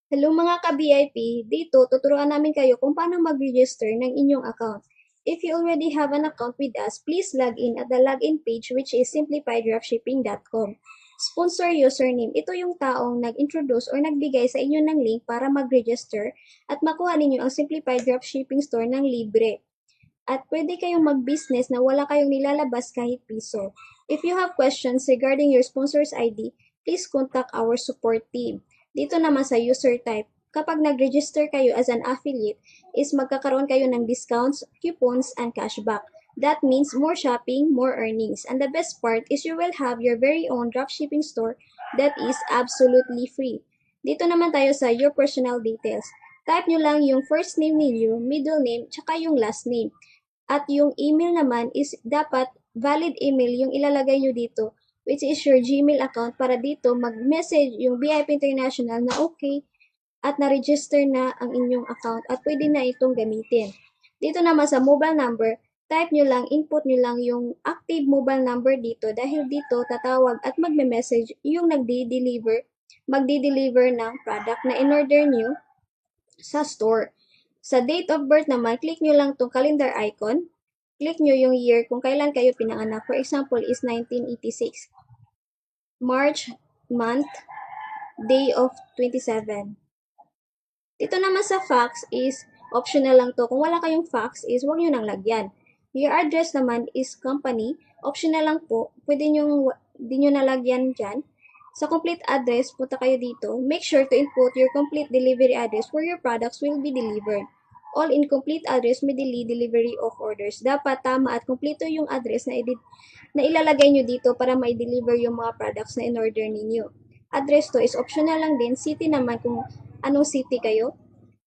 Hello mga ka-VIP! Dito, tuturuan namin kayo kung paano mag-register ng inyong account. If you already have an account with us, please log in at the login page which is simplifiedropshipping.com. Sponsor username. Ito yung taong nag-introduce or nagbigay sa inyo ng link para mag-register at makuha ninyo ang Simplified Dropshipping Store ng libre. At pwede kayong mag-business na wala kayong nilalabas kahit piso. If you have questions regarding your sponsor's ID, please contact our support team. Dito naman sa user type, kapag nag-register kayo as an affiliate, is magkakaroon kayo ng discounts, coupons, and cashback. That means more shopping, more earnings. And the best part is you will have your very own dropshipping store that is absolutely free. Dito naman tayo sa your personal details. Type nyo lang yung first name ninyo, middle name, tsaka yung last name. At yung email naman is dapat valid email yung ilalagay nyo dito, which is your Gmail account para dito mag-message yung VIP International na okay at na-register na ang inyong account at pwede na itong gamitin. Dito naman sa mobile number, type nyo lang, input nyo lang yung active mobile number dito dahil dito tatawag at magme-message yung magdi-deliver ng product na in-order nyo sa store. Sa date of birth naman, click nyo lang tong calendar icon. Click nyo yung year kung kailan kayo pinanganak. For example, is 1986. March, month, day of 27. Dito naman sa fax is optional lang to. Kung wala kayong fax is huwag nyo nang lagyan. Your address naman is company. Optional lang po. Pwede di nyo nalagyan dyan. Sa complete address, punta kayo dito. Make sure to input your complete delivery address where your products will be delivered. All incomplete address may delay delivery of orders. Dapat tama at kumpleto yung address na ilalagay nyo dito para ma-deliver yung mga products na in-order ninyo. Address to is optional lang din. City naman kung anong city kayo.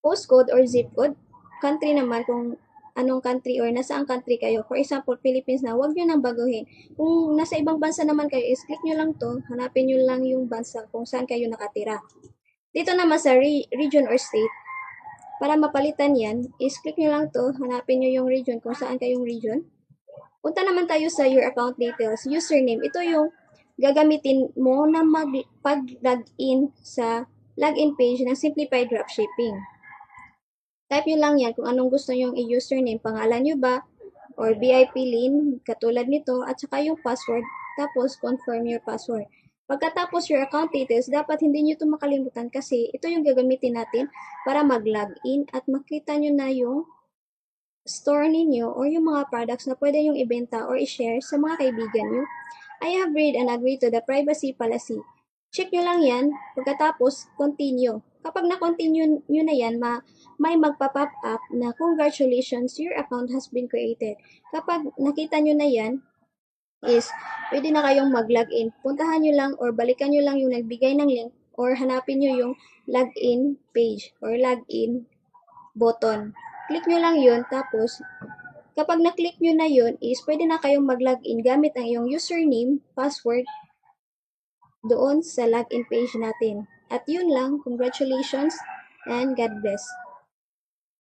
Postcode or zip code. Country naman kung anong country or nasaang country kayo. For example, Philippines na, huwag nyo nang baguhin. Kung nasa ibang bansa naman kayo, is click nyo lang to, hanapin nyo lang yung bansa kung saan kayo nakatira. Dito naman sa region or state, para mapalitan yan, is click nyo lang to, hanapin nyo yung region kung saan kayong region. Punta naman tayo sa your account details, username. Ito yung gagamitin mo na pag-login sa login page ng Simplified Dropshipping. Type nyo lang yan kung anong gusto nyong i-username. Pangalan nyo ba? Or VIP link, katulad nito. At saka yung password. Tapos, confirm your password. Pagkatapos your account details, dapat hindi nyo ito makalimutan kasi ito yung gagamitin natin para mag-login at makita nyo na yung store ninyo or yung mga products na pwede yung ibenta or i-share sa mga kaibigan nyo. I have read and agree to the privacy policy. Check nyo lang yan. Pagkatapos, continue. Kapag na-continue nyo na yan, may magpa-pop up na congratulations, your account has been created. Kapag nakita nyo na yan, is pwede na kayong mag-login. Puntahan nyo lang or balikan nyo lang yung nagbigay ng link or hanapin nyo yung login page or login button. Click nyo lang yun, tapos kapag na-click nyo na yun is pwede na kayong mag-login gamit ang iyong username, password doon sa login page natin. At yun lang, congratulations and God bless.